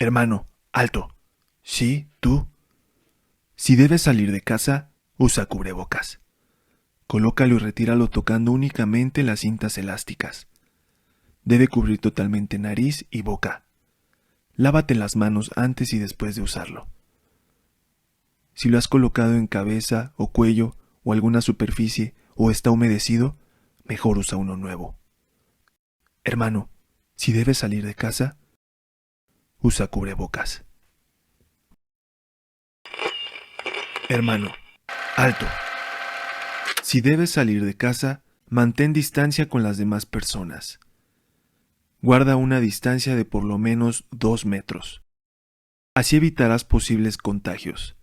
Hermano, alto. Sí, tú. Si debes salir de casa, usa cubrebocas. Colócalo y retíralo tocando únicamente las cintas elásticas. Debe cubrir totalmente nariz y boca. Lávate las manos antes y después de usarlo. Si lo has colocado en cabeza o cuello o alguna superficie o está humedecido, mejor usa uno nuevo. Hermano, si debes salir de casa, usa cubrebocas. Hermano, alto. Si debes salir de casa, mantén distancia con las demás personas. Guarda una distancia de por lo menos 2 metros. Así evitarás posibles contagios.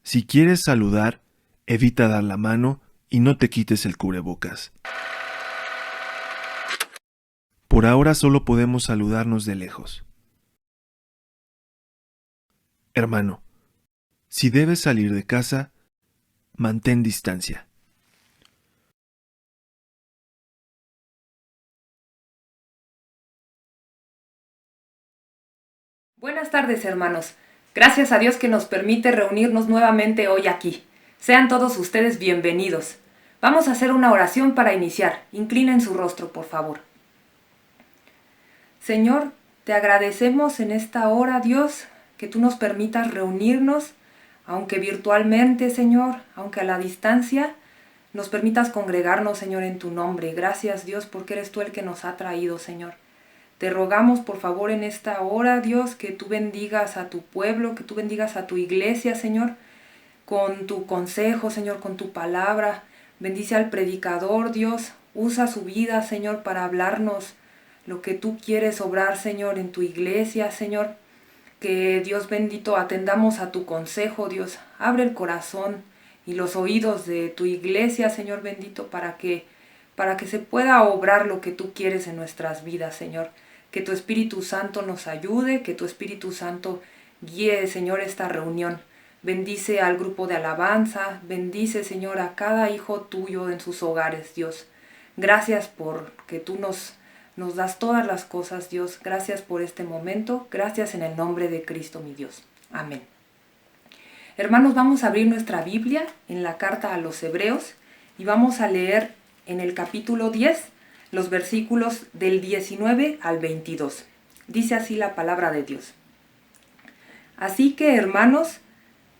Si quieres saludar, evita dar la mano y no te quites el cubrebocas. Por ahora solo podemos saludarnos de lejos. Hermano, si debes salir de casa, mantén distancia. Buenas tardes, hermanos. Gracias a Dios que nos permite reunirnos nuevamente hoy aquí. Sean todos ustedes bienvenidos. Vamos a hacer una oración para iniciar. Inclinen su rostro, por favor. Señor, te agradecemos en esta hora, Dios, que tú nos permitas reunirnos, aunque virtualmente, Señor, aunque a la distancia, nos permitas congregarnos, Señor, en tu nombre. Gracias, Dios, porque eres tú el que nos ha traído, Señor. Te rogamos, por favor, en esta hora, Dios, que tú bendigas a tu pueblo, que tú bendigas a tu iglesia, Señor, con tu consejo, Señor, con tu palabra. Bendice al predicador, Dios. Usa su vida, Señor, para hablarnos lo que tú quieres obrar, Señor, en tu iglesia, Señor. Que, Dios bendito, atendamos a tu consejo, Dios. Abre el corazón y los oídos de tu iglesia, Señor bendito, para que se pueda obrar lo que tú quieres en nuestras vidas, Señor. Que tu Espíritu Santo nos ayude, que tu Espíritu Santo guíe, Señor, esta reunión. Bendice al grupo de alabanza, bendice, Señor, a cada hijo tuyo en sus hogares, Dios. Gracias porque tú nos das todas las cosas, Dios. Gracias por este momento. Gracias en el nombre de Cristo, mi Dios. Amén. Hermanos, vamos a abrir nuestra Biblia en la carta a los Hebreos y vamos a leer en el capítulo 10 los versículos del 19 al 22. Dice así la palabra de Dios. Así que, hermanos,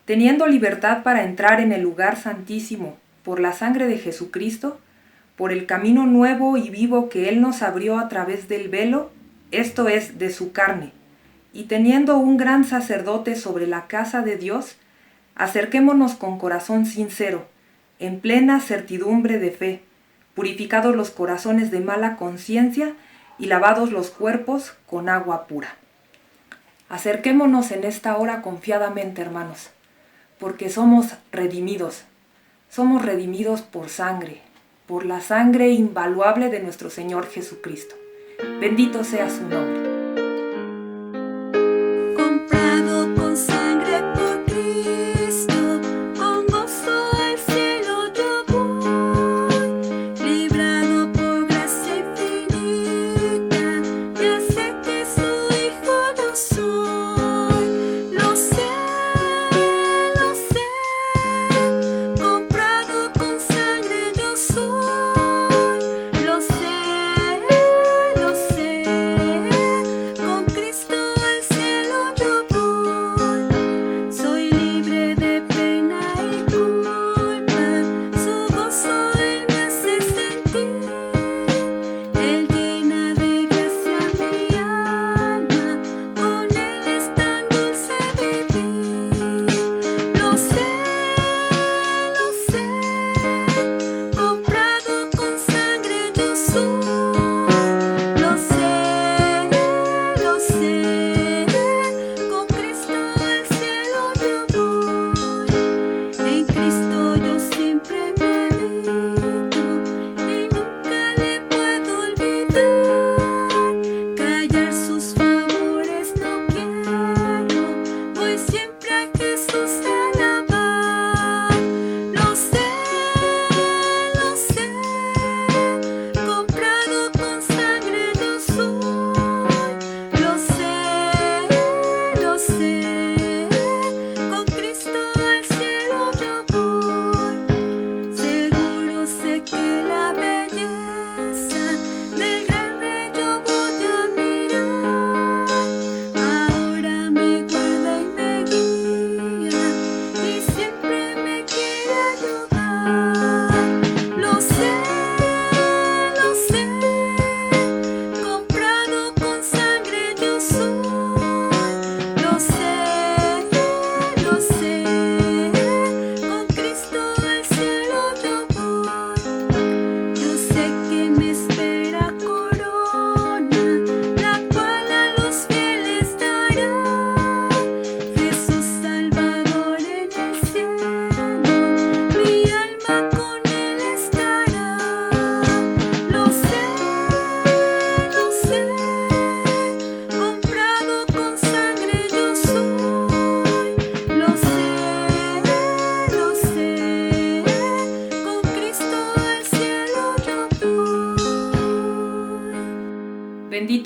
teniendo libertad para entrar en el lugar santísimo por la sangre de Jesucristo, por el camino nuevo y vivo que Él nos abrió a través del velo, esto es, de su carne, y teniendo un gran sacerdote sobre la casa de Dios, acerquémonos con corazón sincero, en plena certidumbre de fe, purificados los corazones de mala conciencia y lavados los cuerpos con agua pura. Acerquémonos en esta hora confiadamente, hermanos, porque somos redimidos por sangre, por la sangre invaluable de nuestro Señor Jesucristo. Bendito sea su nombre. Comprado con sangre por Cristo, con gozo al cielo yo voy, librado por gracia infinita, ya sé que su hijo yo soy, lo sé, comprado con sangre yo soy, lo sé,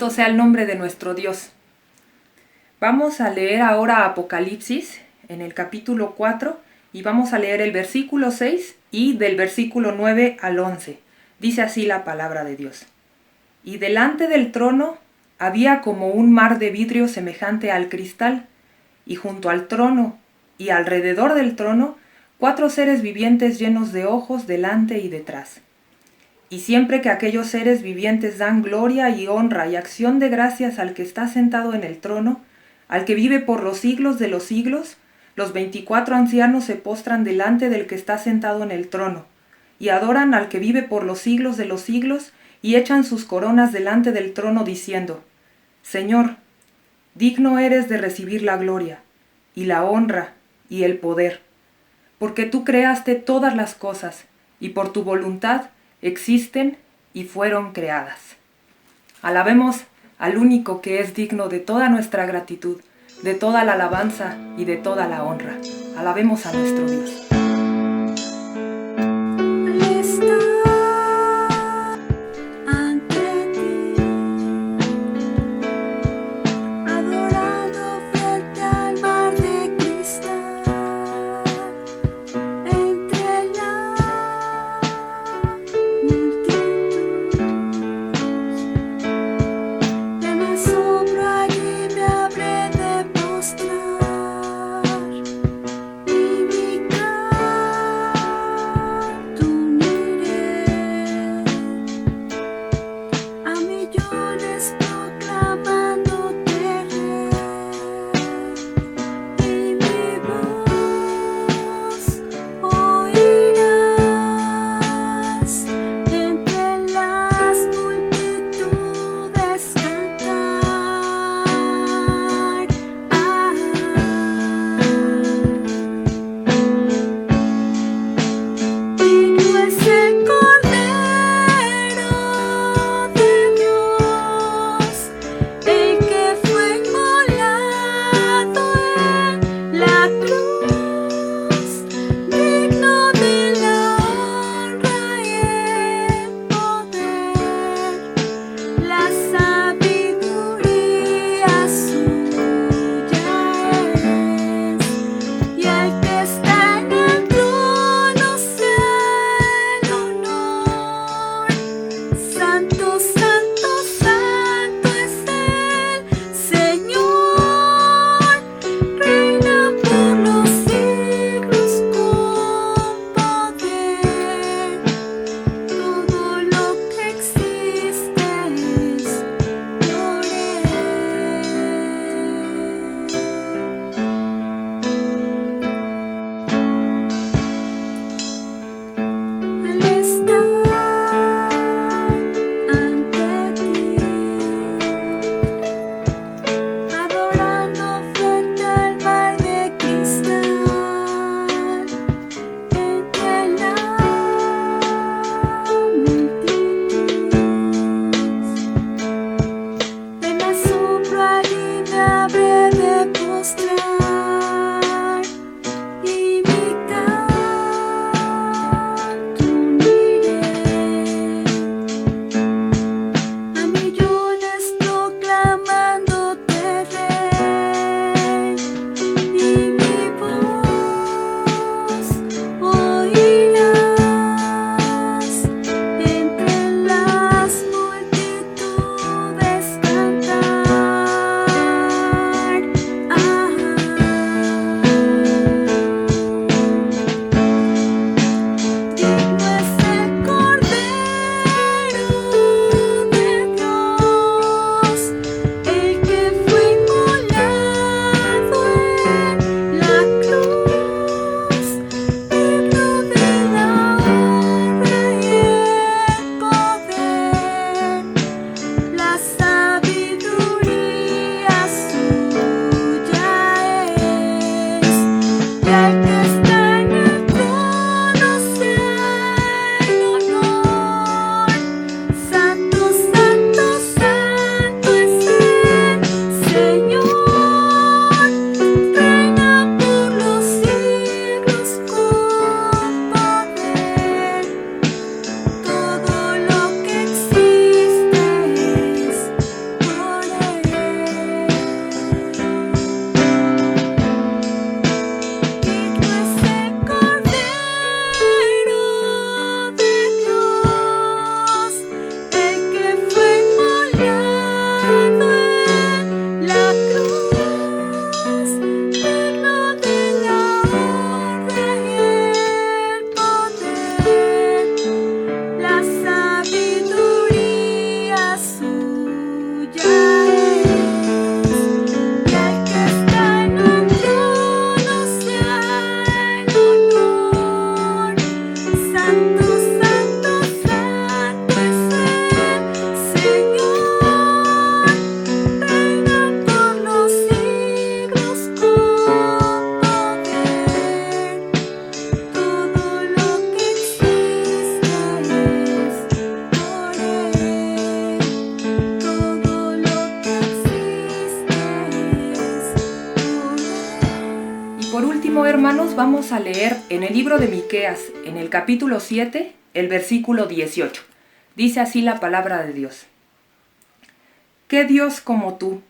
Bendito sea el nombre de nuestro Dios. Vamos a leer ahora Apocalipsis en el capítulo 4 y vamos a leer el versículo 6 y del versículo 9 al 11. Dice así la palabra de Dios. Y delante del trono había como un mar de vidrio semejante al cristal, y junto al trono y alrededor del trono 4 seres vivientes llenos de ojos delante y detrás. Y siempre que aquellos seres vivientes dan gloria y honra y acción de gracias al que está sentado en el trono, al que vive por los siglos de los siglos, los 24 ancianos se postran delante del que está sentado en el trono, y adoran al que vive por los siglos de los siglos, y echan sus coronas delante del trono diciendo: Señor, digno eres de recibir la gloria, y la honra, y el poder, porque tú creaste todas las cosas, y por tu voluntad existen y fueron creadas. Alabemos al único que es digno de toda nuestra gratitud, de toda la alabanza y de toda la honra. Alabemos a nuestro Dios. Al estar ante ti, adorado frente al mar de cristal, entre la multitud, de mi asombro allí me habré de postrar y mi hermanos, vamos a leer en el libro de Miqueas, en el capítulo 7, el versículo 18. Dice así la palabra de Dios. ¿Qué Dios como tú,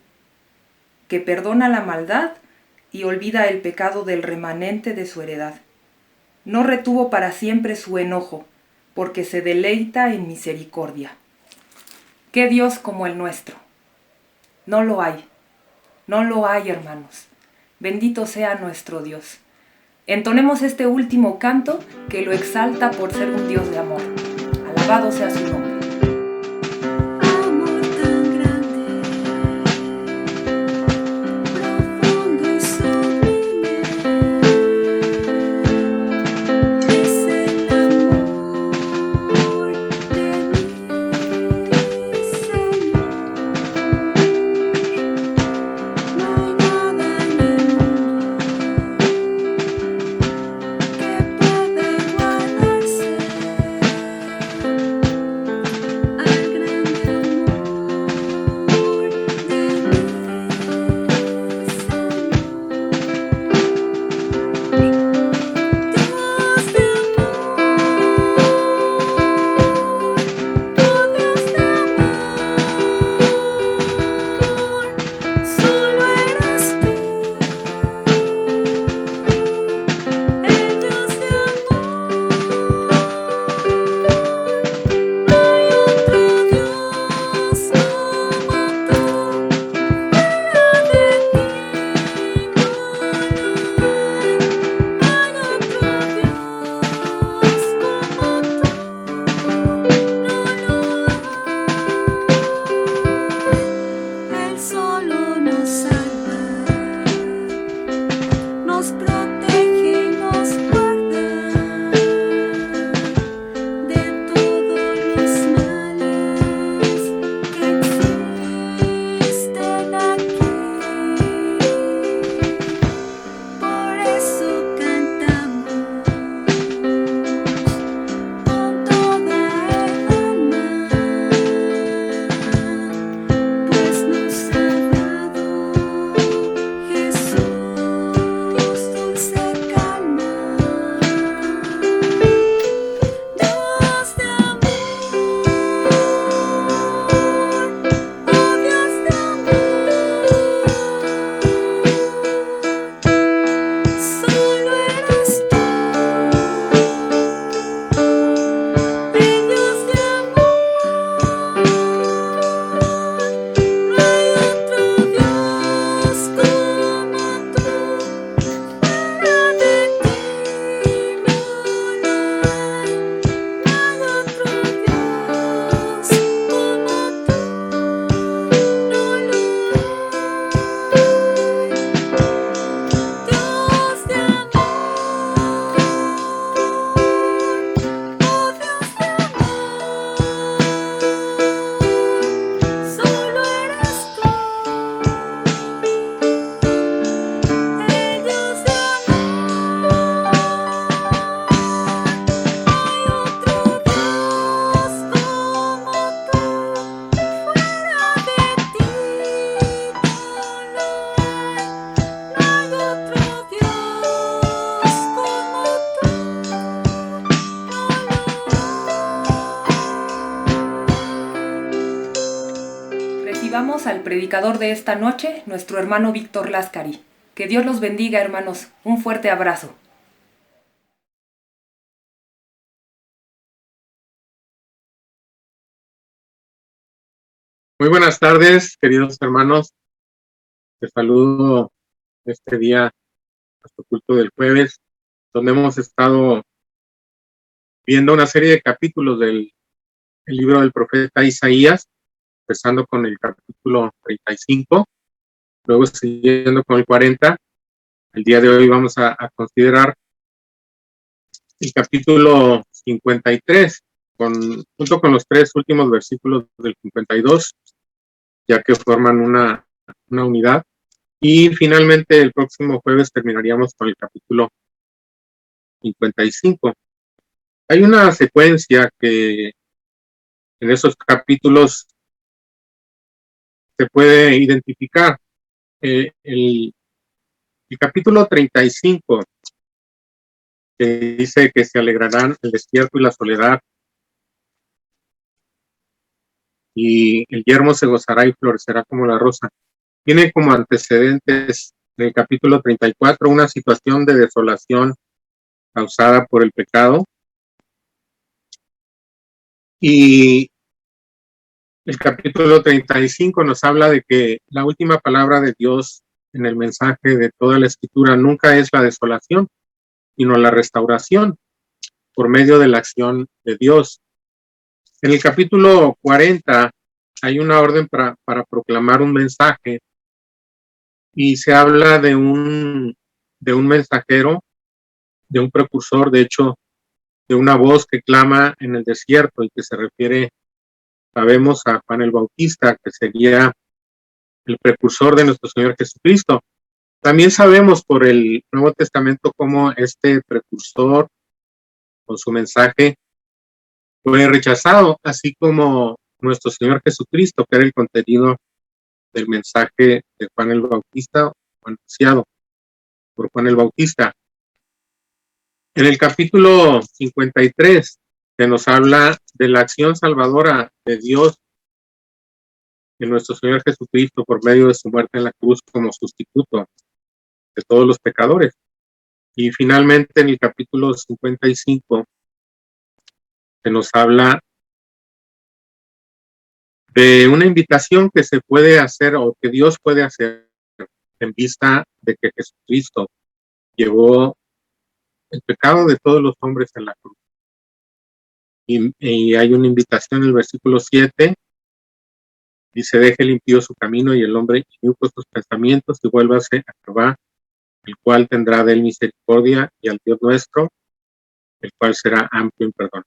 que perdona la maldad y olvida el pecado del remanente de su heredad? No retuvo para siempre su enojo, porque se deleita en misericordia. ¿Qué Dios como el nuestro? No lo hay, hermanos. Bendito sea nuestro Dios. Entonemos este último canto que lo exalta por ser un Dios de amor. Alabado sea su nombre. Amor tan grande, profundo y sublime, es el amor de mi Señor. No hay nada en el mundo que pueda igualarse al grande amor de mi Dios de amor, oh Dios de amor, solo eres tú, el Dios de amor. No hay otro Dios como tú, fuera de ti no hay otro Dios como tú, no lo hay. Él solo nos salva, nos protege y nos guarda de todos los males que existen aquí. Por eso cantamos con toda el alma, pues nos ha dado Jesús dulce calma. Dios de amor, oh Dios de amor, solo eres tú, el Dios de amor. No hay otro Dios como tú, fuera de ti no lo hay. No hay otro Dios como tú, no lo hay. Dios de amor, oh Dios de amor, solo eres tú, el Dios de amor. No hay otro Dios como tú, fuera de ti no lo hay. No hay otro Dios como tú, Recibamos al predicador de esta noche, nuestro hermano Víctor Láscari. Que Dios los bendiga, hermanos. Un fuerte abrazo. Muy buenas tardes, queridos hermanos. Les saludo este día, nuestro culto del jueves, donde hemos estado viendo una serie de capítulos del libro del profeta Isaías, empezando con el capítulo 35, luego siguiendo con el 40. El día de hoy vamos a considerar el capítulo 53, junto con los tres últimos versículos del 52, ya que forman una unidad. Y finalmente el próximo jueves terminaríamos con el capítulo 55. Hay una secuencia que en esos capítulos se puede identificar. El capítulo 35 que dice que se alegrarán el desierto y la soledad, y el yermo se gozará y florecerá como la rosa. Tiene como antecedentes en el capítulo 34 una situación de desolación causada por el pecado, y el capítulo 35 nos habla de que la última palabra de Dios en el mensaje de toda la escritura nunca es la desolación, sino la restauración por medio de la acción de Dios. En el capítulo 40 hay una orden para proclamar un mensaje, y se habla de un mensajero, de un precursor, de hecho, de una voz que clama en el desierto, y que se refiere, sabemos, a Juan el Bautista, que sería el precursor de nuestro Señor Jesucristo. También sabemos por el Nuevo Testamento cómo este precursor, con su mensaje, fue rechazado, así como nuestro Señor Jesucristo, que era el contenido del mensaje de Juan el Bautista, o anunciado por Juan el Bautista. En el capítulo 53, que nos habla de la acción salvadora de Dios en nuestro Señor Jesucristo por medio de su muerte en la cruz como sustituto de todos los pecadores. Y finalmente en el capítulo 55, que nos habla de una invitación que se puede hacer, o que Dios puede hacer, en vista de que Jesucristo llevó el pecado de todos los hombres en la cruz. Y hay una invitación en el versículo 7, dice: deje el impío su camino y el hombre inicuo sus pensamientos, y vuélvase a Jehová, el cual tendrá de él misericordia, y al Dios nuestro, el cual será amplio en perdón.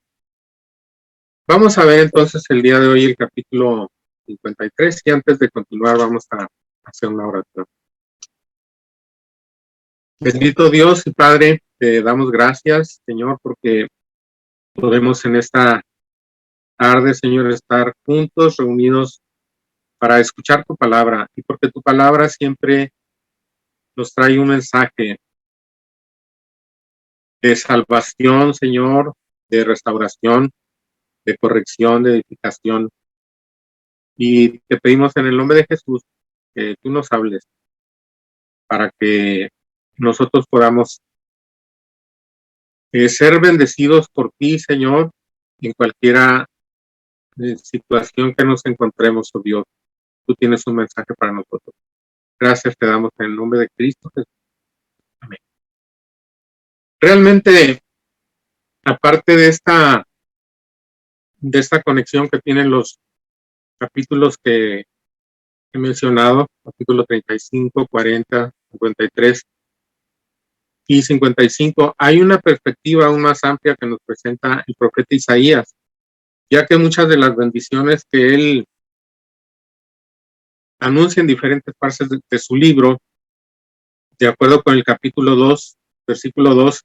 Vamos a ver entonces el día de hoy el capítulo 53, y antes de continuar vamos a hacer una oración. Bendito Dios y Padre, te damos gracias, Señor, porque podemos en esta tarde, Señor, estar juntos, reunidos para escuchar tu palabra, y porque tu palabra siempre nos trae un mensaje de salvación, Señor, de restauración, de corrección, de edificación. Y te pedimos en el nombre de Jesús que tú nos hables para que nosotros podamos ser bendecidos por ti, Señor, en cualquiera situación que nos encontremos, oh Dios. Tú tienes un mensaje para nosotros. Gracias te damos en el nombre de Cristo Jesús. Amén. Realmente, aparte de esta conexión que tienen los capítulos que he mencionado, capítulo 35, 40, 53 y 55, hay una perspectiva aún más amplia que nos presenta el profeta Isaías, ya que muchas de las bendiciones que él anuncia en diferentes partes de su libro, de acuerdo con el capítulo 2, versículo 2,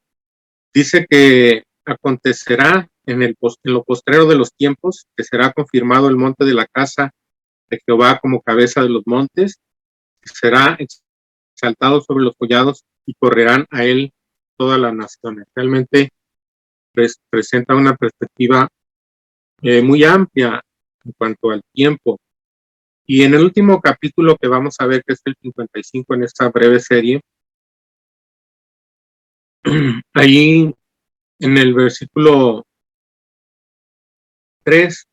dice que acontecerá en lo postrero de los tiempos, que será confirmado el monte de la casa de Jehová como cabeza de los montes, que será exaltado sobre los collados, y correrán a él todas las naciones. Realmente presenta una perspectiva muy amplia en cuanto al tiempo. Y en el último capítulo que vamos a ver, que es el 55 en esta breve serie, ahí en el versículo 3,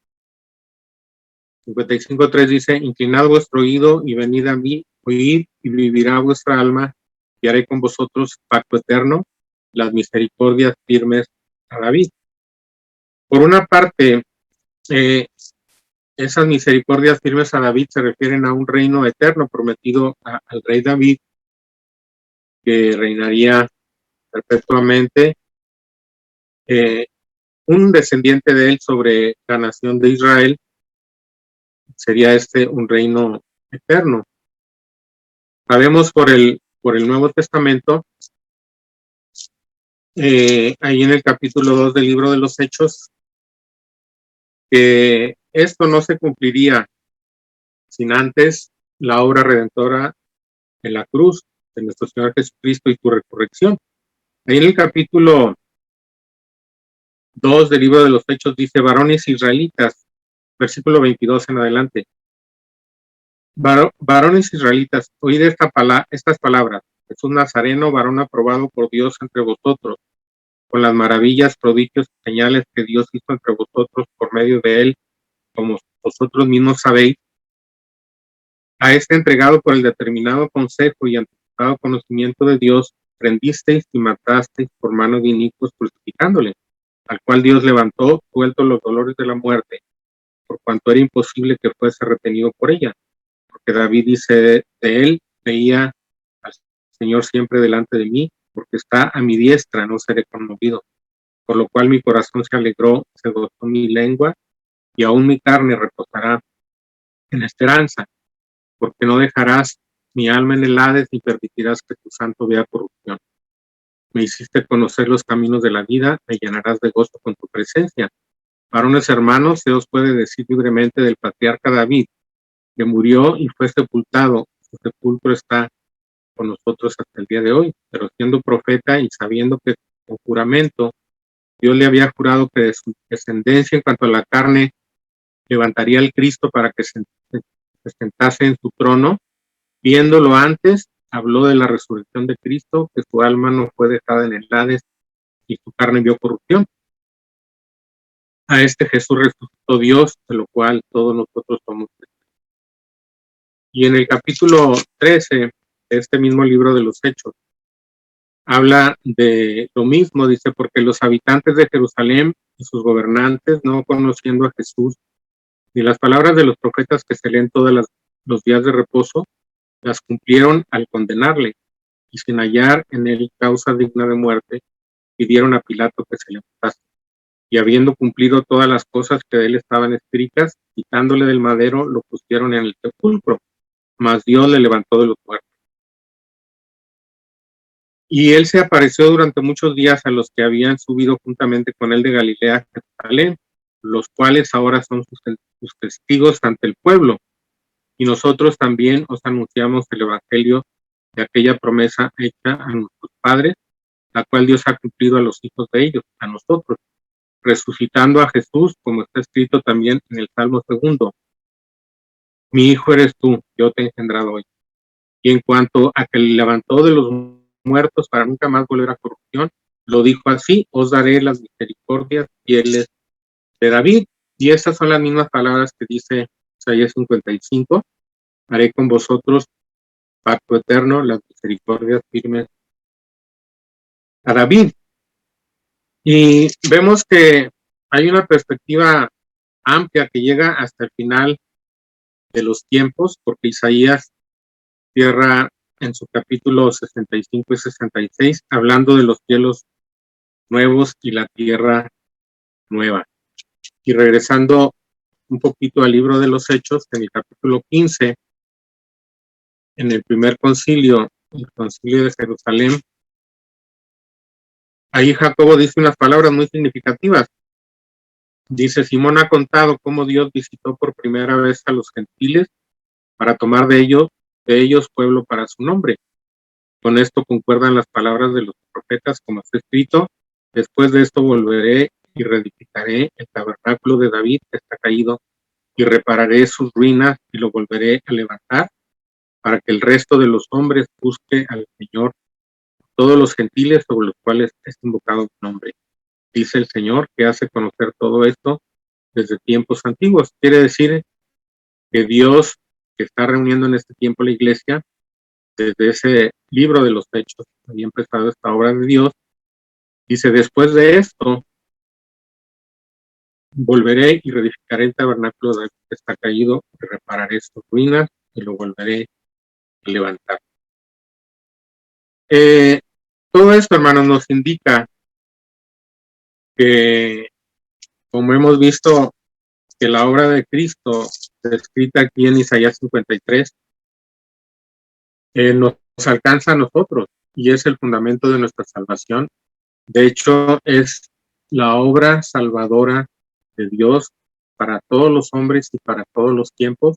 55:3 dice: inclinad vuestro oído y venid a mí, oíd y vivirá vuestra alma, y haré con vosotros pacto eterno, las misericordias firmes a David. Por una parte, esas misericordias firmes a David se refieren a un reino eterno prometido al rey David, que reinaría perpetuamente, un descendiente de él sobre la nación de Israel. Sería un reino eterno. Sabemos por el Nuevo Testamento, ahí en el capítulo 2 del libro de los Hechos, que esto no se cumpliría sin antes la obra redentora en la cruz de nuestro Señor Jesucristo y tu resurrección. Ahí en el capítulo 2 del libro de los Hechos dice, varones israelitas, versículo 22 en adelante. Varones israelitas, oíd estas palabras. Jesús Nazareno, varón aprobado por Dios entre vosotros, con las maravillas, prodigios y señales que Dios hizo entre vosotros por medio de él, como vosotros mismos sabéis, a este entregado por el determinado consejo y anticipado conocimiento de Dios, prendisteis y matasteis por mano de inicuos crucificándole, al cual Dios levantó, suelto los dolores de la muerte, por cuanto era imposible que fuese retenido por ella. Porque David dice de él, veía al Señor siempre delante de mí, porque está a mi diestra, no seré conmovido. Por lo cual mi corazón se alegró, se gozó mi lengua, y aún mi carne reposará en esperanza, porque no dejarás mi alma en el Hades, ni permitirás que tu santo vea corrupción. Me hiciste conocer los caminos de la vida, me llenarás de gozo con tu presencia. Varones hermanos, se os puede decir libremente del patriarca David, que murió y fue sepultado. Su sepulcro está con nosotros hasta el día de hoy, pero siendo profeta y sabiendo que con juramento Dios le había jurado que de su descendencia en cuanto a la carne levantaría al Cristo para que se sentase en su trono, viéndolo antes, habló de la resurrección de Cristo, que su alma no fue dejada en el Hades y su carne vio corrupción. A este Jesús resucitó Dios, de lo cual todos nosotros somos testigos. Y en el capítulo 13 de este mismo libro de los Hechos, habla de lo mismo, dice, porque los habitantes de Jerusalén y sus gobernantes, no conociendo a Jesús, ni las palabras de los profetas que se leen todos los días de reposo, las cumplieron al condenarle, y sin hallar en él causa digna de muerte, pidieron a Pilato que se le matase. Y habiendo cumplido todas las cosas que de él estaban escritas, quitándole del madero, lo pusieron en el sepulcro, mas Dios le levantó de los muertos. Y él se apareció durante muchos días a los que habían subido juntamente con él de Galilea a Jerusalén, los cuales ahora son sus testigos ante el pueblo. Y nosotros también os anunciamos el evangelio de aquella promesa hecha a nuestros padres, la cual Dios ha cumplido a los hijos de ellos, a nosotros, resucitando a Jesús, como está escrito también en el Salmo 2. Mi hijo eres tú, yo te he engendrado hoy. Y en cuanto a que le levantó de los muertos para nunca más volver a corrupción, lo dijo así: os daré las misericordias fieles de David. Y estas son las mismas palabras que dice Isaías 55: haré con vosotros pacto eterno, las misericordias firmes a David. Y vemos que hay una perspectiva amplia que llega hasta el final de los tiempos, porque Isaías cierra en su capítulo 65 y 66 hablando de los cielos nuevos y la tierra nueva. Y regresando un poquito al libro de los Hechos, en el capítulo 15, en el primer concilio, el concilio de Jerusalén, ahí Jacobo dice unas palabras muy significativas. Dice: Simón ha contado cómo Dios visitó por primera vez a los gentiles para tomar de ellos pueblo para su nombre. Con esto concuerdan las palabras de los profetas, como está escrito: después de esto volveré y reedificaré el tabernáculo de David que está caído, y repararé sus ruinas y lo volveré a levantar, para que el resto de los hombres busque al Señor, todos los gentiles sobre los cuales es invocado mi nombre. Dice el Señor, que hace conocer todo esto desde tiempos antiguos. Quiere decir que Dios, que está reuniendo en este tiempo la iglesia, desde ese libro de los Hechos, había empezado esta obra de Dios. Dice: después de esto, volveré y reedificaré el tabernáculo de que está caído, y repararé sus ruinas y lo volveré a levantar. Todo esto, hermanos, nos indica que, como hemos visto, que la obra de Cristo, descrita aquí en Isaías 53, nos alcanza a nosotros y es el fundamento de nuestra salvación. De hecho, es la obra salvadora de Dios para todos los hombres y para todos los tiempos.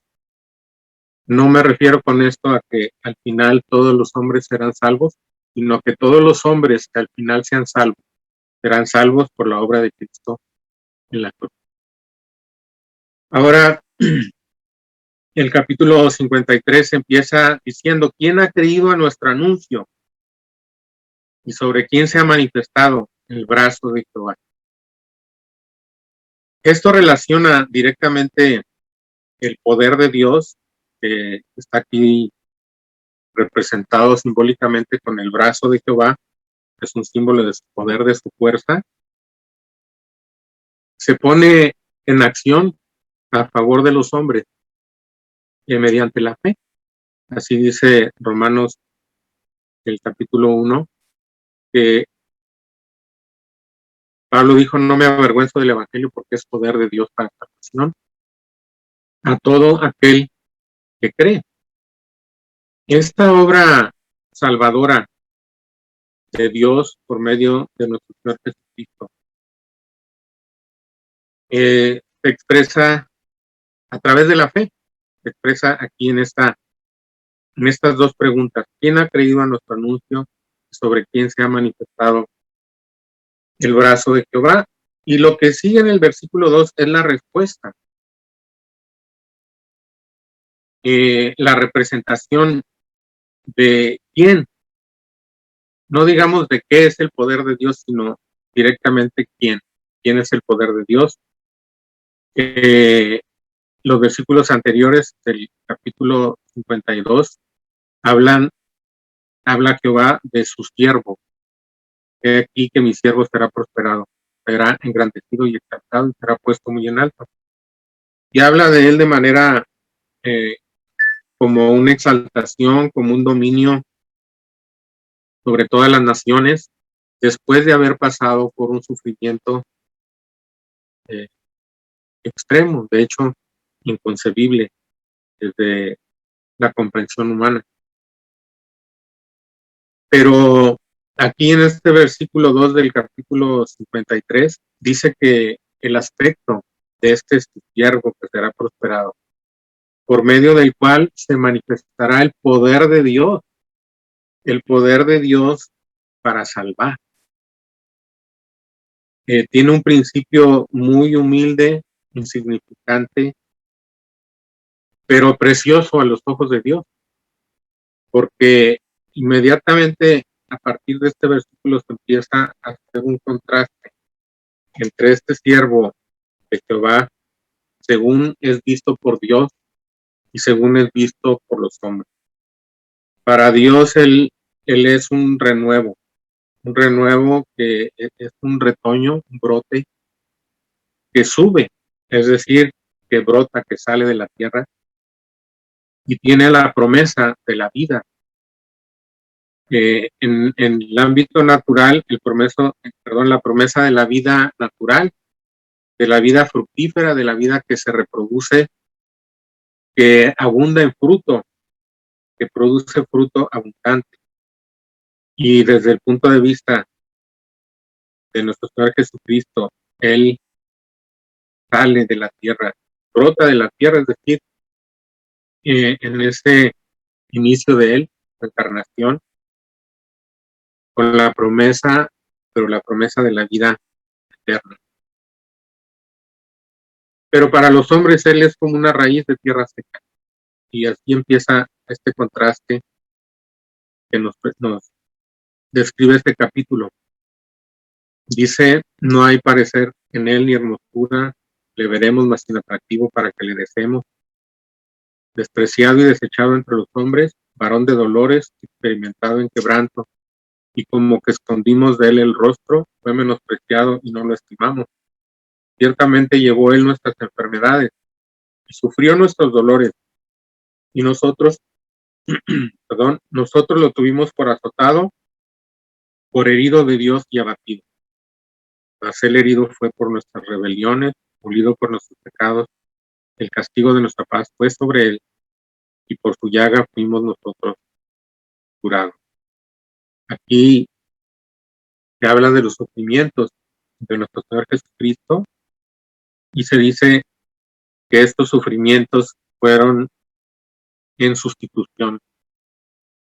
No me refiero con esto a que al final todos los hombres serán salvos, sino que todos los hombres que al final sean salvos, serán salvos por la obra de Cristo en la cruz. Ahora, el capítulo 53 empieza diciendo: ¿quién ha creído a nuestro anuncio? ¿Y sobre quién se ha manifestado el brazo de Jehová? Esto relaciona directamente el poder de Dios, que está aquí representado simbólicamente con el brazo de Jehová, que es un símbolo de su poder, de su fuerza. Se pone en acción a favor de los hombres mediante la fe. Así dice Romanos, el capítulo 1, que Pablo dijo: no me avergüenzo del evangelio porque es poder de Dios para salvación a todo aquel que cree. Esta obra salvadora de Dios por medio de nuestro Señor Jesucristo se expresa a través de la fe. Se expresa aquí en estas dos preguntas: ¿quién ha creído a nuestro anuncio? ¿Sobre quién se ha manifestado el brazo de Jehová? Y lo que sigue en el versículo 2 es la respuesta. La representación de quién, no digamos de qué es el poder de Dios, sino directamente quién es el poder de Dios. Los versículos anteriores del capítulo 52 habla Jehová de su siervo. He aquí que mi siervo será prosperado, será engrandecido y exaltado y será puesto muy en alto. Y habla de él de manera como una exaltación, como un dominio sobre todas las naciones, después de haber pasado por un sufrimiento extremo, de hecho, inconcebible desde la comprensión humana. Pero aquí en este versículo 2 del capítulo 53, dice que el aspecto de este siervo que será prosperado, por medio del cual se manifestará el poder de Dios para salvar. Tiene un principio muy humilde, insignificante, pero precioso a los ojos de Dios, porque inmediatamente a partir de este versículo se empieza a hacer un contraste entre este siervo de Jehová, según es visto por Dios y según es visto por los hombres. Para Dios él es un renuevo que es un retoño, un brote que sube, es decir, que brota, que sale de la tierra y tiene la promesa de la vida. En el ámbito natural, la promesa de la vida natural, de la vida fructífera, de la vida que se reproduce, que abunda en fruto, que produce fruto abundante. Y desde el punto de vista de nuestro Señor Jesucristo, Él sale de la tierra, brota de la tierra, es decir, en ese inicio de Él, la encarnación, con la promesa, pero la promesa de la vida eterna. Pero para los hombres Él es como una raíz de tierra seca. Y así empieza este contraste que nos describe este capítulo. Dice: no hay parecer en él ni hermosura, le veremos más inatractivo para que le deseemos. Despreciado y desechado entre los hombres, varón de dolores, experimentado en quebranto, y como que escondimos de él el rostro, fue menospreciado y no lo estimamos. Ciertamente llevó él nuestras enfermedades y sufrió nuestros dolores, y nosotros nosotros lo tuvimos por azotado, por herido de Dios y abatido. Mas él herido fue por nuestras rebeliones, molido por nuestros pecados. El castigo de nuestra paz fue sobre él, y por su llaga fuimos nosotros curados. Aquí se habla de los sufrimientos de nuestro Señor Jesucristo, y se dice que estos sufrimientos fueron en sustitución.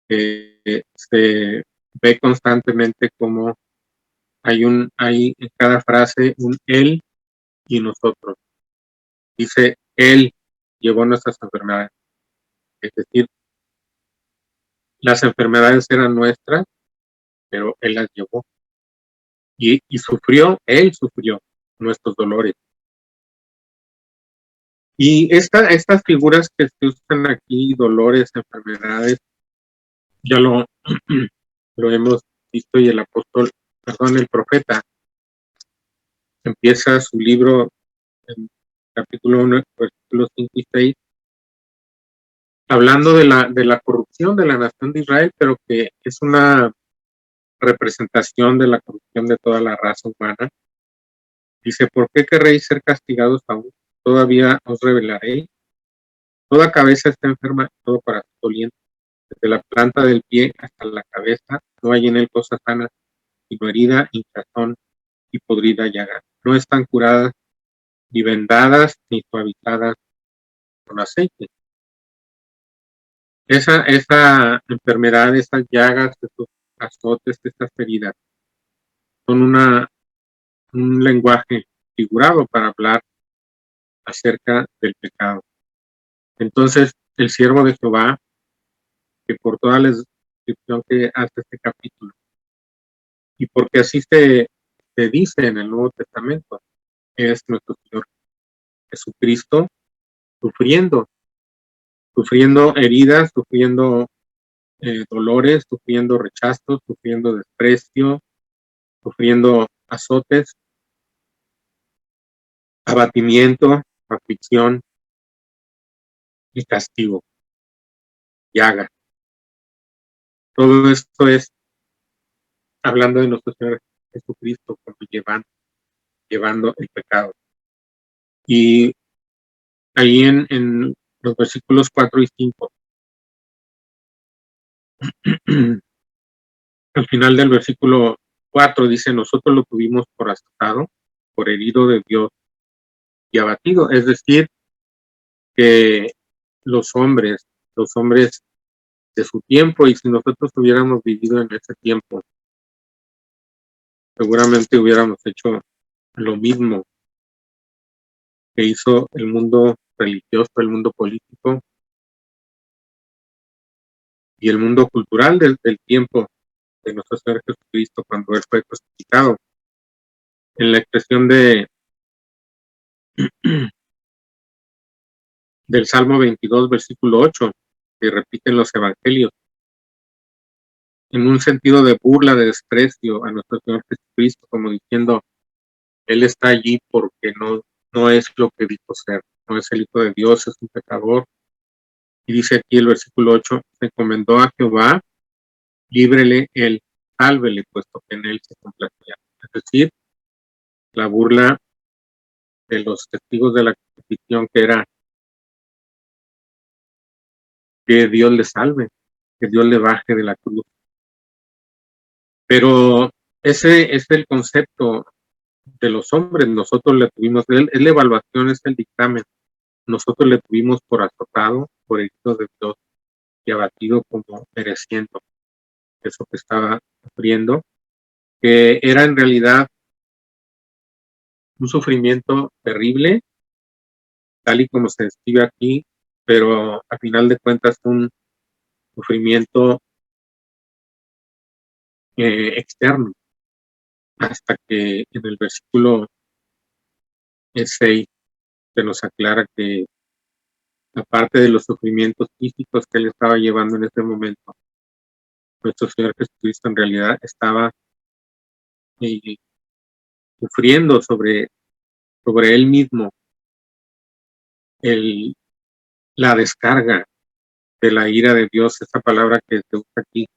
Se ve constantemente cómo hay en cada frase un él y nosotros. Dice, él llevó nuestras enfermedades. Es decir, las enfermedades eran nuestras, pero él las llevó. Y él sufrió nuestros dolores. Y estas figuras que se usan aquí, dolores, enfermedades, ya lo hemos visto, y el profeta empieza su libro en capítulo 1, versículos 5 y 6, hablando de la corrupción de la nación de Israel, pero que es una representación de la corrupción de toda la raza humana. Dice, ¿por qué querréis ser castigados aún? Todavía os revelaré. Toda cabeza está enferma, todo corazón doliente. Desde la planta del pie hasta la cabeza, no hay en él cosa sana, sino herida, hinchazón y podrida llaga. No están curadas, ni vendadas, ni suavizadas con aceite. Esa enfermedad, esas llagas, esos azotes, estas heridas, son un lenguaje figurado para hablar acerca del pecado. Entonces, el siervo de Jehová, que por toda la descripción que hace este capítulo, y porque así se dice en el Nuevo Testamento, es nuestro Señor Jesucristo sufriendo heridas, sufriendo dolores, sufriendo rechazos, sufriendo desprecio, sufriendo azotes, abatimiento, aflicción y castigo, llaga. Todo esto es hablando de nuestro Señor Jesucristo como llevando el pecado. Y ahí en los versículos 4 y 5, al final del versículo 4 dice, nosotros lo tuvimos por azotado, por herido de Dios y abatido. Es decir, que los hombres de su tiempo, y si nosotros hubiéramos vivido en ese tiempo, seguramente hubiéramos hecho lo mismo que hizo el mundo religioso, el mundo político y el mundo cultural del tiempo de nuestro Señor Jesucristo cuando Él fue crucificado. En la expresión del Salmo 22, versículo 8, que repiten los evangelios, en un sentido de burla, de desprecio a nuestro Señor Jesucristo, como diciendo, Él está allí porque no es lo que dijo ser, no es el Hijo de Dios, es un pecador. Y dice aquí el versículo 8, se encomendó a Jehová, líbrele él, sálvele, puesto que en él se complacía. Es decir, la burla de los testigos de la crucifixión, que era que Dios le salve, que Dios le baje de la cruz. Pero ese es el concepto de los hombres. Nosotros le tuvimos, es la evaluación, es el dictamen. Nosotros le tuvimos por azotado, por herido de Dios y abatido como pereciendo. Eso que estaba sufriendo, que era en realidad un sufrimiento terrible, tal y como se describe aquí, pero a final de cuentas un sufrimiento externo, hasta que en el versículo 6 se nos aclara que aparte de los sufrimientos físicos que él estaba llevando en ese momento, nuestro Señor Jesucristo en realidad estaba sufriendo sobre él mismo la descarga de la ira de Dios, esa palabra que se usa aquí.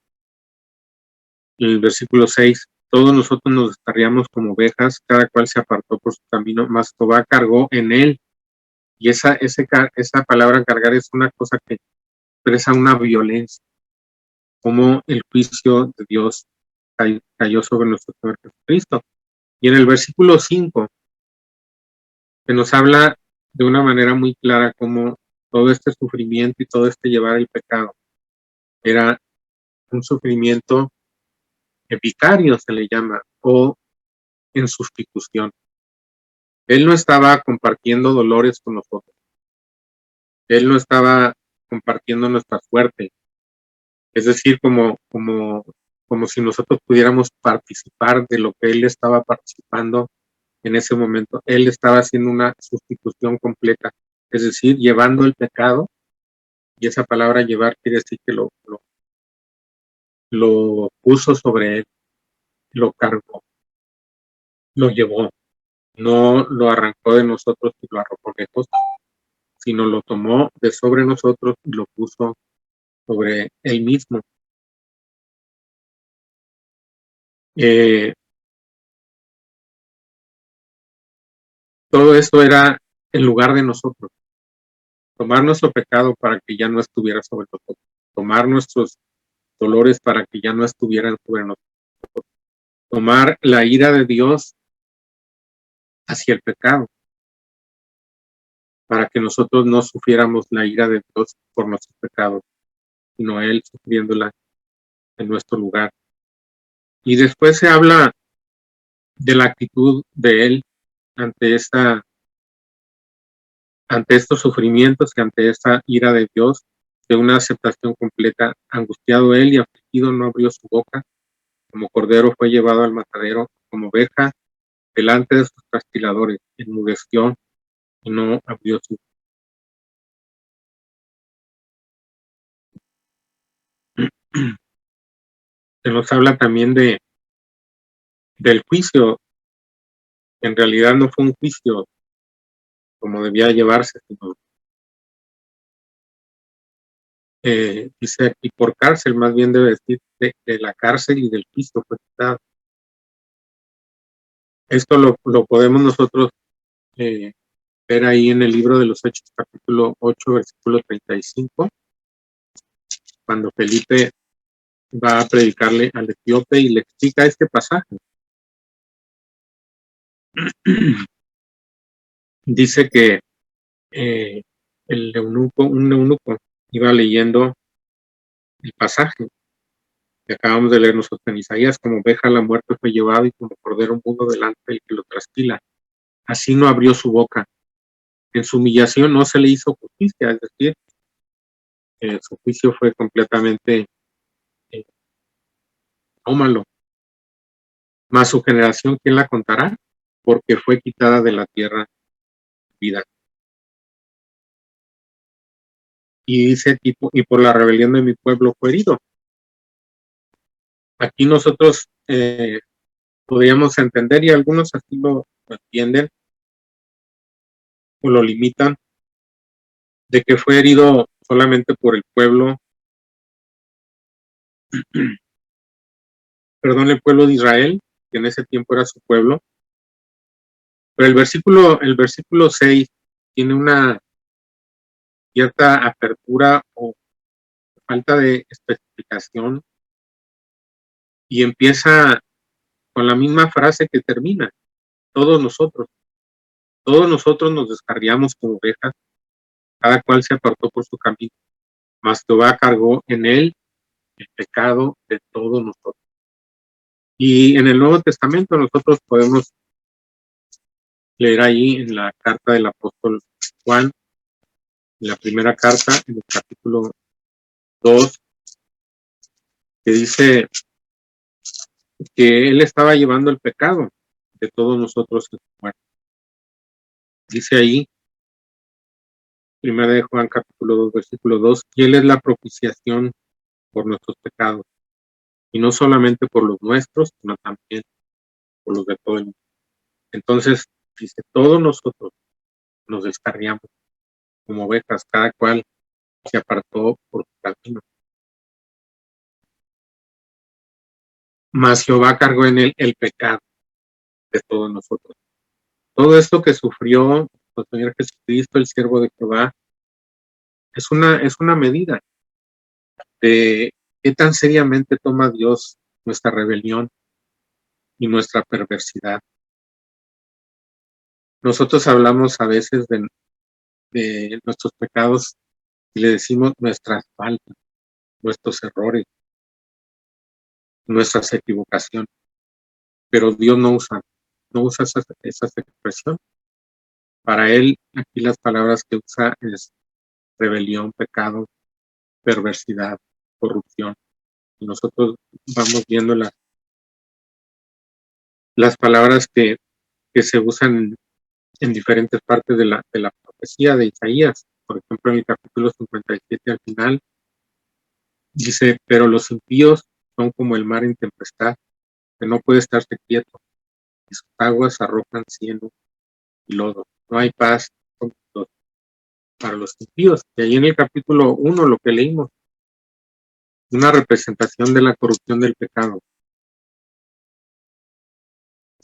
En el versículo 6, todos nosotros nos descarriamos como ovejas, cada cual se apartó por su camino, mas Jehová cargó en él. Y esa palabra cargar es una cosa que expresa una violencia, como el juicio de Dios cayó sobre nuestro Señor Jesucristo. Y en el versículo 5, se nos habla de una manera muy clara cómo todo este sufrimiento y todo este llevar el pecado era un sufrimiento vicario se le llama, o en sustitución. Él no estaba compartiendo dolores con nosotros. Él no estaba compartiendo nuestra suerte. Es decir, como si nosotros pudiéramos participar de lo que él estaba participando en ese momento. Él estaba haciendo una sustitución completa, es decir, llevando el pecado, y esa palabra llevar quiere decir que lo puso sobre él, lo cargó, lo llevó, no lo arrancó de nosotros y lo arrojó lejos, sino lo tomó de sobre nosotros y lo puso sobre él mismo. Todo esto era en lugar de nosotros. Tomar nuestro pecado para que ya no estuviera sobre nosotros. Tomar nuestros dolores para que ya no estuvieran sobre nosotros. Tomar la ira de Dios hacia el pecado, para que nosotros no sufriéramos la ira de Dios por nuestros pecados, sino Él sufriéndola en nuestro lugar. Y después se habla de la actitud de Él ante estos sufrimientos y ante esta ira de Dios, de una aceptación completa. Angustiado Él y afligido, no abrió su boca. Como cordero fue llevado al matadero, como oveja delante de sus trasquiladores, enmudeció y no abrió su boca. Se nos habla también del juicio. En realidad no fue un juicio como debía llevarse, sino dice aquí por cárcel, más bien debe decir de la cárcel y del juicio fue quitado. Esto lo podemos nosotros ver ahí en el libro de los Hechos, capítulo 8, versículo 35, cuando Felipe va a predicarle al etíope y le explica este pasaje. Dice que un eunuco iba leyendo el pasaje que acabamos de leer nosotros en Isaías: como oveja a la muerte fue llevado y como cordero mudo delante del que lo trasquila. Así no abrió su boca. En su humillación no se le hizo justicia, es decir, su juicio fue completamente anómalo. Mas su generación, ¿quién la contará? Porque fue quitada de la tierra vida. Y dice, y por la rebelión de mi pueblo fue herido. Aquí nosotros podríamos entender, y algunos así lo entienden o lo limitan, de que fue herido solamente por el pueblo, el pueblo de Israel, que en ese tiempo era su pueblo. Pero el versículo 6 tiene una cierta apertura o falta de especificación, y empieza con la misma frase que termina: todos nosotros nos descarriamos como ovejas, cada cual se apartó por su camino, mas Jehová cargó en él el pecado de todos nosotros. Y en el Nuevo Testamento nosotros podemos leer ahí en la carta del apóstol Juan, en la primera carta, en el capítulo 2, que dice que él estaba llevando el pecado de todos nosotros en su muerte. Dice ahí, primera de Juan capítulo 2, versículo 2, y él es la propiciación por nuestros pecados, y no solamente por los nuestros, sino también por los de todo el mundo. Entonces, dice, todos nosotros nos descarriamos como ovejas, cada cual se apartó por su camino. Mas Jehová cargó en él el pecado de todos nosotros. Todo esto que sufrió el Señor Jesucristo, el siervo de Jehová, es una medida de qué tan seriamente toma Dios nuestra rebelión y nuestra perversidad. Nosotros hablamos a veces de nuestros pecados y le decimos nuestras faltas, nuestros errores. nuestras equivocaciones, pero Dios no usa esas expresiones. Para Él, aquí las palabras que usa es rebelión, pecado, perversidad, corrupción. Y nosotros vamos viendo las palabras que se usan en diferentes partes de la profecía de Isaías. Por ejemplo, en el capítulo 57 al final, dice, pero los impíos son como el mar en tempestad, que no puede estarse quieto, y sus aguas arrojan cieno y lodo. No hay paz para los impíos. Y ahí en el capítulo 1, lo que leímos, una representación de la corrupción del pecado.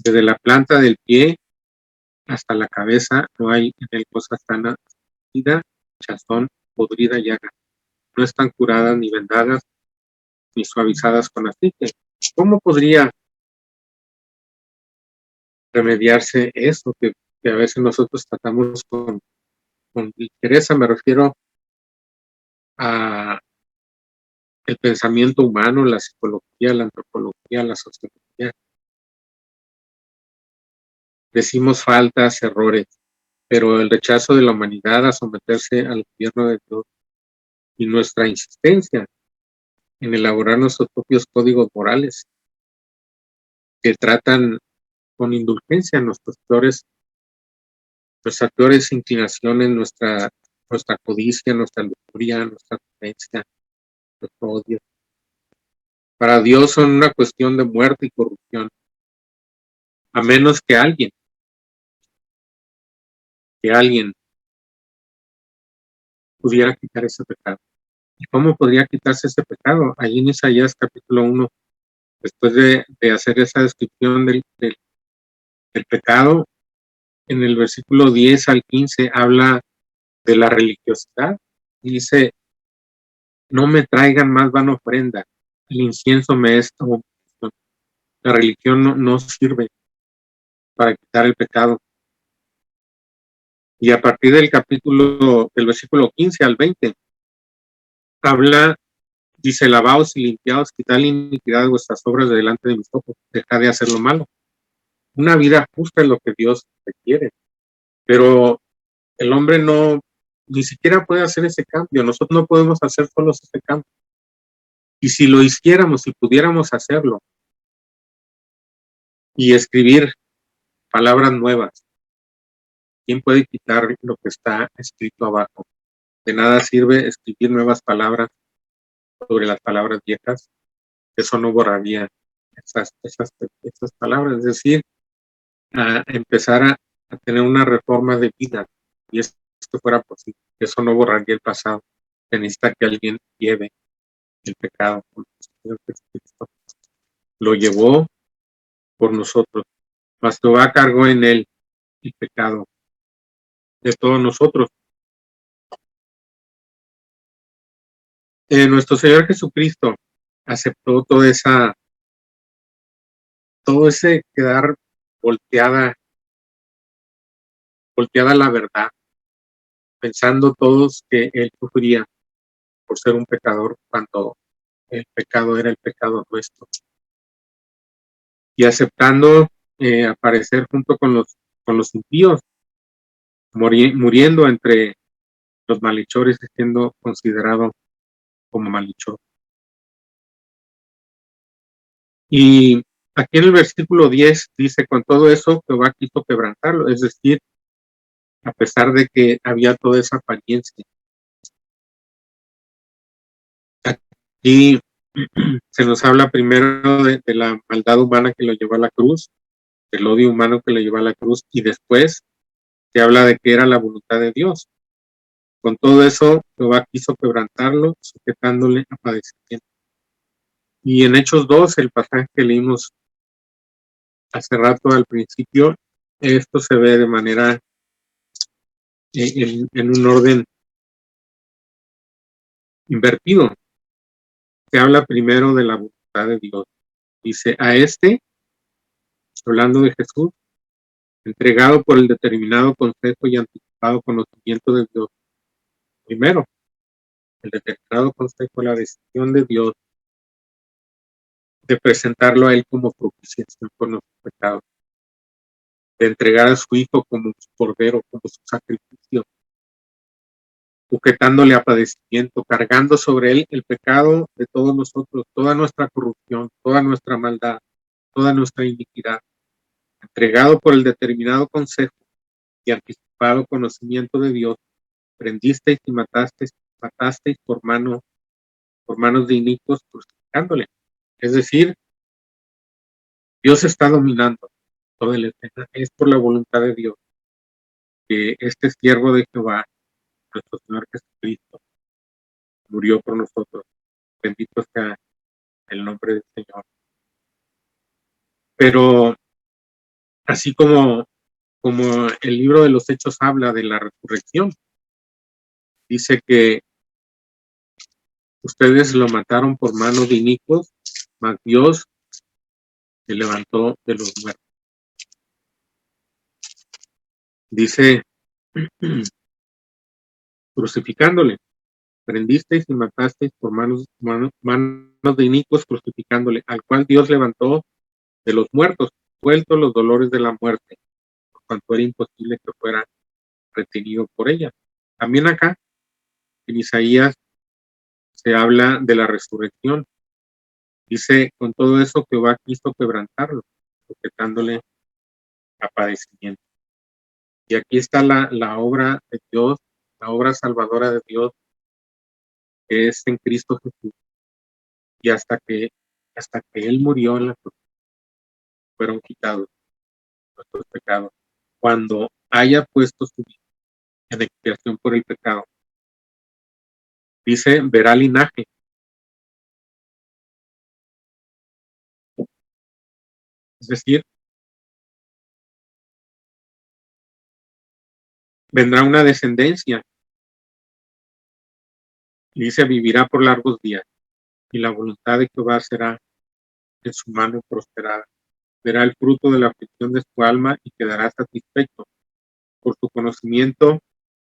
Desde la planta del pie hasta la cabeza no hay en él cosa sana, vida, chazón, podrida llaga. No están curadas ni vendadas ni suavizadas con aceite. ¿Cómo podría remediarse eso que a veces nosotros tratamos con ligereza? Me refiero a el pensamiento humano, la psicología, la antropología, la sociología. Decimos faltas, errores, pero el rechazo de la humanidad a someterse al gobierno de Dios y nuestra insistencia en elaborar nuestros propios códigos morales que tratan con indulgencia nuestras peores inclinaciones, nuestra codicia, nuestra lujuria, nuestra violencia, nuestro odio. Para Dios son una cuestión de muerte y corrupción, a menos que alguien pudiera quitar ese pecado. ¿Y cómo podría quitarse ese pecado? Allí en Isaías capítulo 1, después de hacer esa descripción del pecado, en el versículo 10 al 15 habla de la religiosidad. Dice, no me traigan más vana ofrenda, el incienso me es abominación. La religión no sirve para quitar el pecado. Y a partir del versículo 15 al 20, habla, dice, lavaos y limpiaos, quitad la iniquidad de vuestras obras de delante de mis ojos, dejad de hacer lo malo. Una vida justa es lo que Dios requiere, pero el hombre ni siquiera puede hacer ese cambio. Nosotros no podemos hacer solos ese cambio. Y si lo hiciéramos, si pudiéramos hacerlo y escribir palabras nuevas, ¿quién puede quitar lo que está escrito abajo? De nada sirve escribir nuevas palabras sobre las palabras viejas. Eso no borraría esas palabras. Es decir, a empezar a tener una reforma de vida. Y esto fuera posible. Eso no borraría el pasado. Se necesita que alguien lleve el pecado. Lo llevó por nosotros. Mas Jehová cargó en él el pecado de todos nosotros. Nuestro Señor Jesucristo aceptó todo ese quedar volteada la verdad, pensando todos que Él sufría por ser un pecador cuando el pecado era el pecado nuestro. Y aceptando aparecer junto con los impíos, muriendo entre los malhechores y siendo considerado como malhechor. Y aquí en el versículo 10 dice, con todo eso Jehová quiso quebrantarlo, es decir, a pesar de que había toda esa apariencia. Aquí se nos habla primero de la maldad humana que lo llevó a la cruz, del odio humano que lo llevó a la cruz, y después se habla de que era la voluntad de Dios. Con todo eso, Jehová quiso quebrantarlo, sujetándole a padecimiento. Y en Hechos 2, el pasaje que leímos hace rato al principio, esto se ve de manera en un orden invertido. Se habla primero de la voluntad de Dios. Dice, a este, hablando de Jesús, entregado por el determinado consejo y anticipado conocimiento de Dios. Primero, el determinado consejo, la decisión de Dios de presentarlo a Él como propiciación por nuestros pecados, de entregar a su Hijo como su cordero, como su sacrificio, sujetándole a padecimiento, cargando sobre Él el pecado de todos nosotros, toda nuestra corrupción, toda nuestra maldad, toda nuestra iniquidad, entregado por el determinado consejo y anticipado conocimiento de Dios, prendisteis y matasteis por manos de inicuos, crucificándole. Es decir, Dios está dominando toda la escena. Es por la voluntad de Dios que este siervo de Jehová, nuestro Señor Jesucristo, murió por nosotros. Bendito sea el nombre del Señor. Pero así como el libro de los Hechos habla de la resurrección, dice que ustedes lo mataron por manos de inicuos, mas Dios se levantó de los muertos. Dice, crucificándole, prendisteis y matasteis por manos de inicuos, crucificándole, al cual Dios levantó de los muertos, vuelto los dolores de la muerte, por cuanto era imposible que fuera retenido por ella. También acá, en Isaías, se habla de la resurrección. Dice, con todo eso Jehová quiso quebrantarlo, sujetándole a padecimiento. Y aquí está la obra de Dios, la obra salvadora de Dios, que es en Cristo Jesús. Y hasta que Él murió en la cruz, fueron quitados nuestros pecados. Cuando haya puesto su vida en expiación por el pecado, dice, verá linaje. Es decir, vendrá una descendencia. Y dice, vivirá por largos días. Y la voluntad de Jehová será en su mano prosperada. Verá el fruto de la aflicción de su alma y quedará satisfecho. Por su conocimiento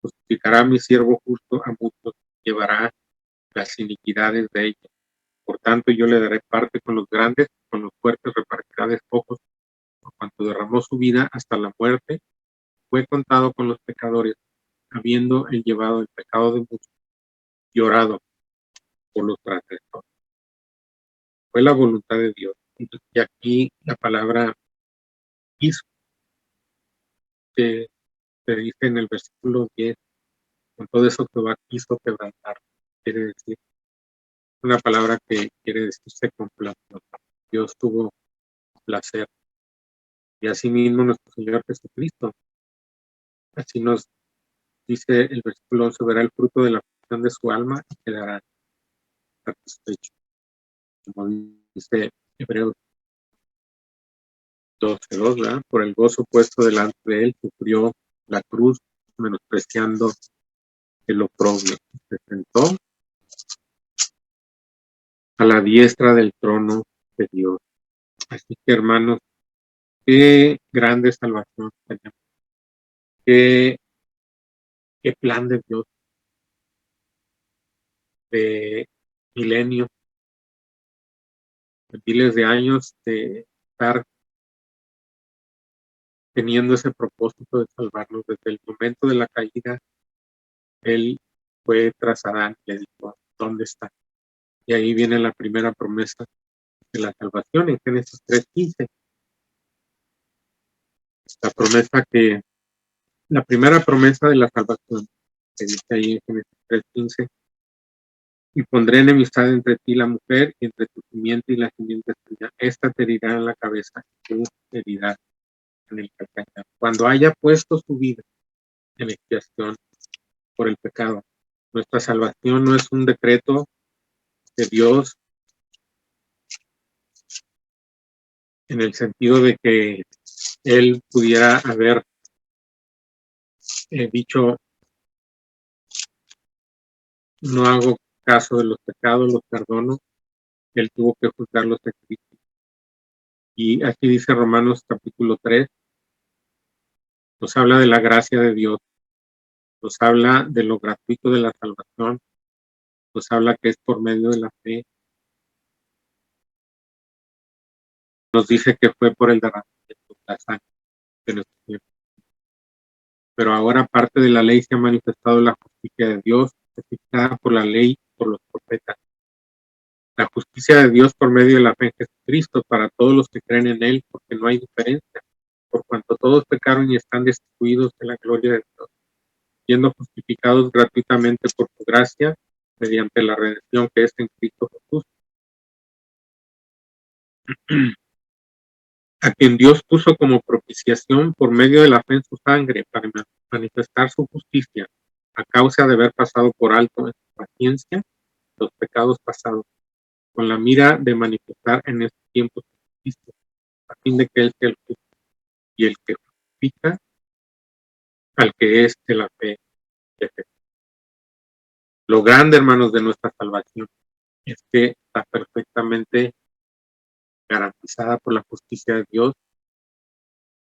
justificará a mi siervo justo a muchos, llevará las iniquidades de ellos. Por tanto, yo le daré parte con los grandes, con los fuertes repartirá despojos, por cuanto derramó su vida hasta la muerte, fue contado con los pecadores, habiendo él llevado el pecado de muchos y orado por los transgresores. Fue la voluntad de Dios. Y aquí la palabra hizo, que se dice en el versículo 10, con todo eso Jehová quiso quebrantar. Quiere decir, una palabra que quiere decir se complació. Dios tuvo placer. Y asimismo nuestro Señor Jesucristo. Así nos dice el versículo 11, verá el fruto de la aflicción de su alma y quedará satisfecho. Como dice Hebreos 12:2, ¿verdad? Por el gozo puesto delante de él, sufrió la cruz, menospreciando el oprobio. Se sentó a la diestra del trono de Dios. Así que, hermanos, qué grande salvación tenemos. Qué plan de Dios de milenio, de miles de años de estar teniendo ese propósito de salvarnos. Desde el momento de la caída, Él fue tras Adán y le dijo, ¿dónde está? Y ahí viene la primera promesa de la salvación en Génesis 3:15. La primera promesa de la salvación, que dice ahí en Génesis 3:15, y pondré enemistad entre ti y la mujer, y entre tu simiente y la simiente tuya. Esta te herirá en la cabeza, y tú herirás en el calcañar. Cuando haya puesto su vida en expiación por el pecado, nuestra salvación no es un decreto de Dios en el sentido de que Él pudiera haber dicho, no hago caso de los pecados, los perdono. Él tuvo que juzgar los sacrificios. Y aquí dice Romanos capítulo 3, nos habla de la gracia de Dios, nos habla de lo gratuito de la salvación, nos habla que es por medio de la fe. nos dice que fue por el derramamiento de la sangre de nuestro Señor. Pero ahora, aparte de la ley, se ha manifestado la justicia de Dios, certificada por la ley y por los profetas. La justicia de Dios por medio de la fe en Jesucristo para todos los que creen en Él, porque no hay diferencia, por cuanto todos pecaron y están destituidos de la gloria de Dios, siendo justificados gratuitamente por su gracia, mediante la redención que es en Cristo Jesús, a quien Dios puso como propiciación por medio de la fe en su sangre, para manifestar su justicia, a causa de haber pasado por alto en su paciencia los pecados pasados, con la mira de manifestar en este tiempo su justicia, a fin de que Él sea el justo y el que justifica al que es de la fe de Jesús. Lo grande, hermanos, de nuestra salvación es que está perfectamente garantizada por la justicia de Dios,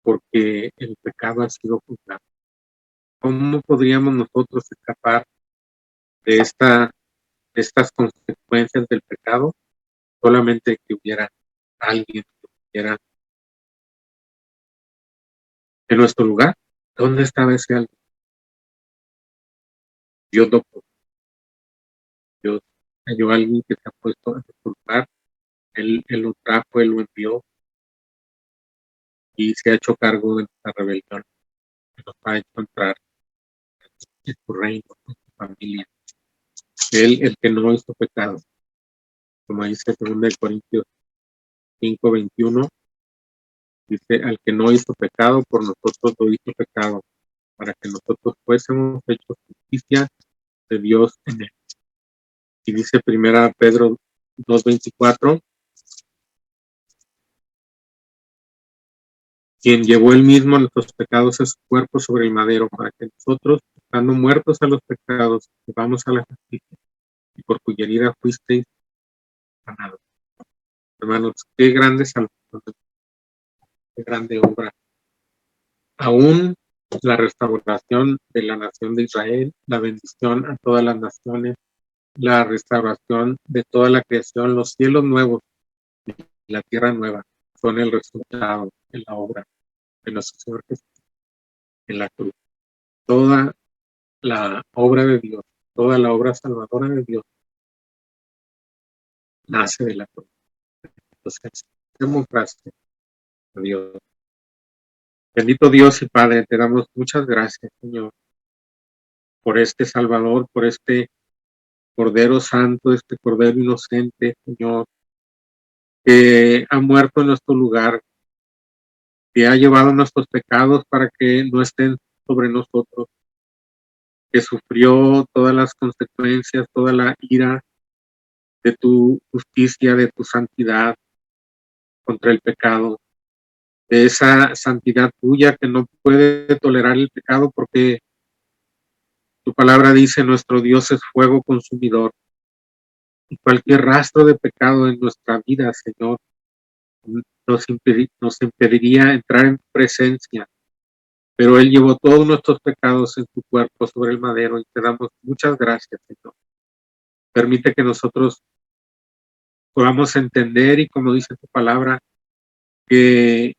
porque el pecado ha sido juzgado. ¿Cómo podríamos nosotros escapar de estas consecuencias del pecado? Solamente que hubiera alguien que hubiera en nuestro lugar. ¿Dónde estaba ese alguien? Dios lo puso. Dios halló a alguien que se ha puesto en nuestro lugar. Él lo trajo, Él lo envió y se ha hecho cargo de nuestra rebelión. Nos ha hecho entrar en su reino, en su familia. Él, el que no hizo pecado, como dice 2 Corintios 5:21, dice, al que no hizo pecado, por nosotros lo hizo pecado, para que nosotros fuésemos hechos justicia de Dios en él. Y dice 1 Pedro 2:24, quien llevó él mismo nuestros pecados en su cuerpo sobre el madero, para que nosotros, estando muertos a los pecados, vivamos a la justicia, y por cuya herida fuisteis sanados. Hermanos, qué grande salvación, qué grande obra. Aún la restauración de la nación de Israel, la bendición a todas las naciones, la restauración de toda la creación, los cielos nuevos y la tierra nueva, son el resultado de la obra de nuestro Señor Jesús en la cruz. Toda la obra de Dios, toda la obra salvadora de Dios nace de la cruz. Entonces, demos gracias a Dios. Bendito Dios y Padre, te damos muchas gracias, Señor, por este Salvador, por este Cordero Santo, este Cordero Inocente, Señor, que ha muerto en nuestro lugar, que ha llevado nuestros pecados para que no estén sobre nosotros, que sufrió todas las consecuencias, toda la ira de tu justicia, de tu santidad contra el pecado, de esa santidad tuya que no puede tolerar el pecado, porque tu palabra dice, nuestro Dios es fuego consumidor, y cualquier rastro de pecado en nuestra vida, Señor, nos impediría entrar en tu presencia, pero Él llevó todos nuestros pecados en su cuerpo sobre el madero, y te damos muchas gracias, Señor. Permite que nosotros podamos entender, y como dice tu palabra, que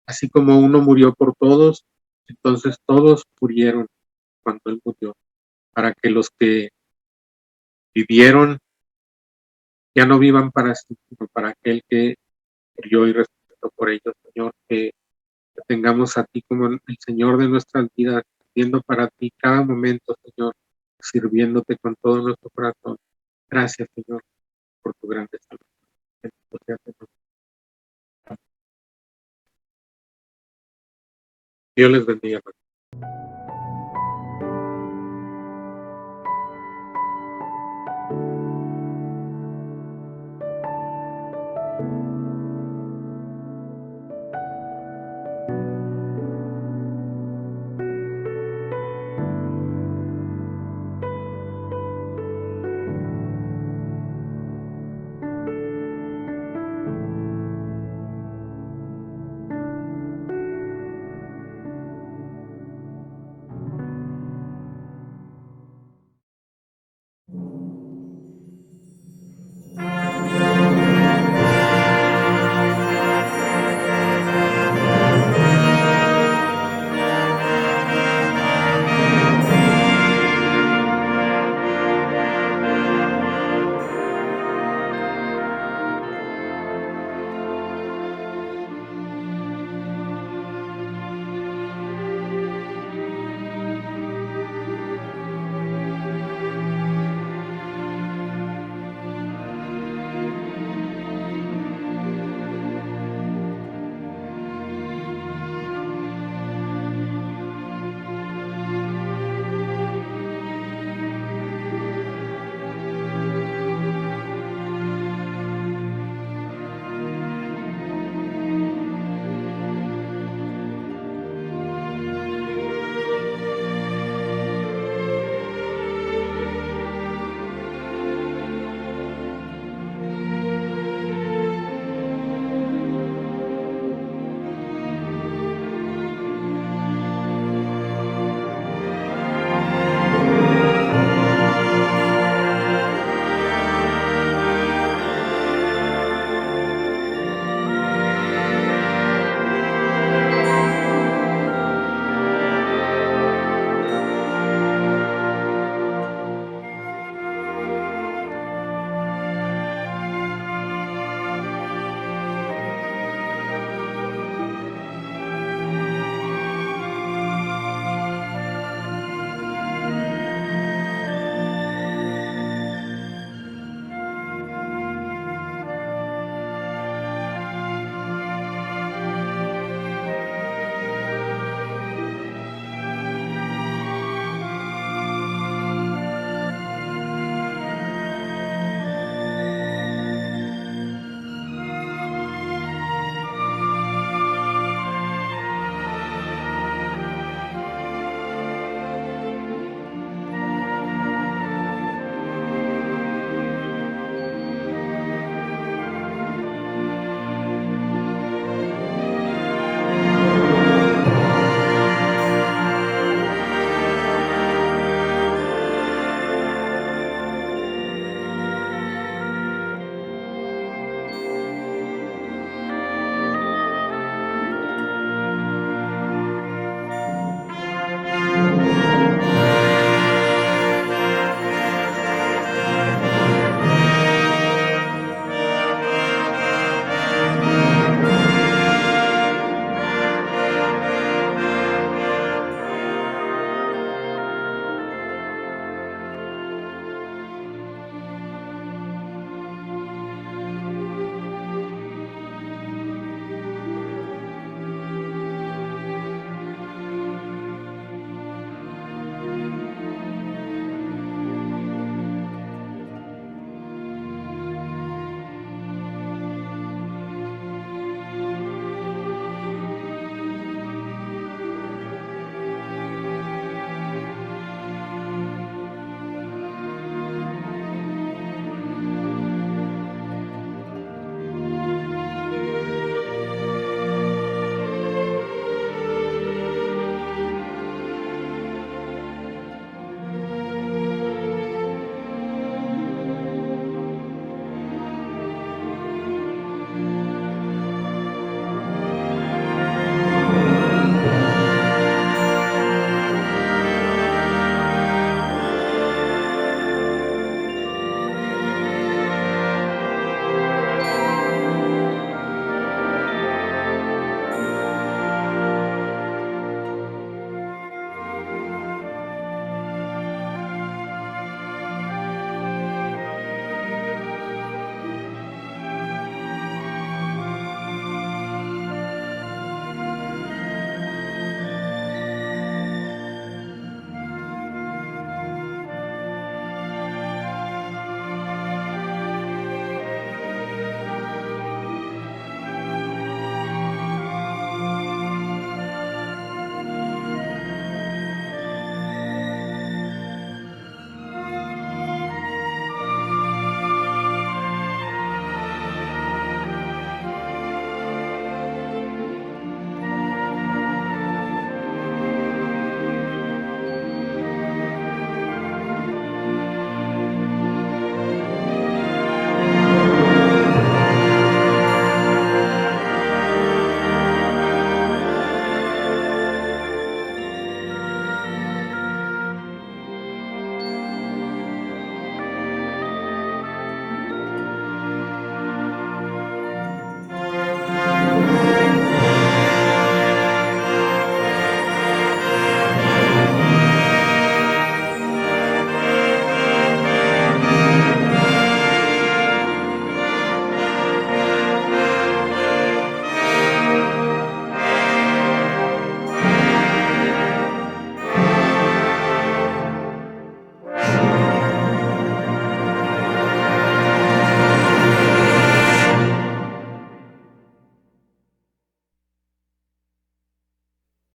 así como uno murió por todos, entonces todos murieron cuando Él murió, para que los que vivieron ya no vivan para sí, sino para aquel que murió y resucitó por ellos, Señor, que tengamos a ti como el Señor de nuestras vidas, viviendo para ti cada momento, Señor, sirviéndote con todo nuestro corazón. Gracias, Señor, por tu grande salvación. Bendito sea tu nombre. Dios les bendiga.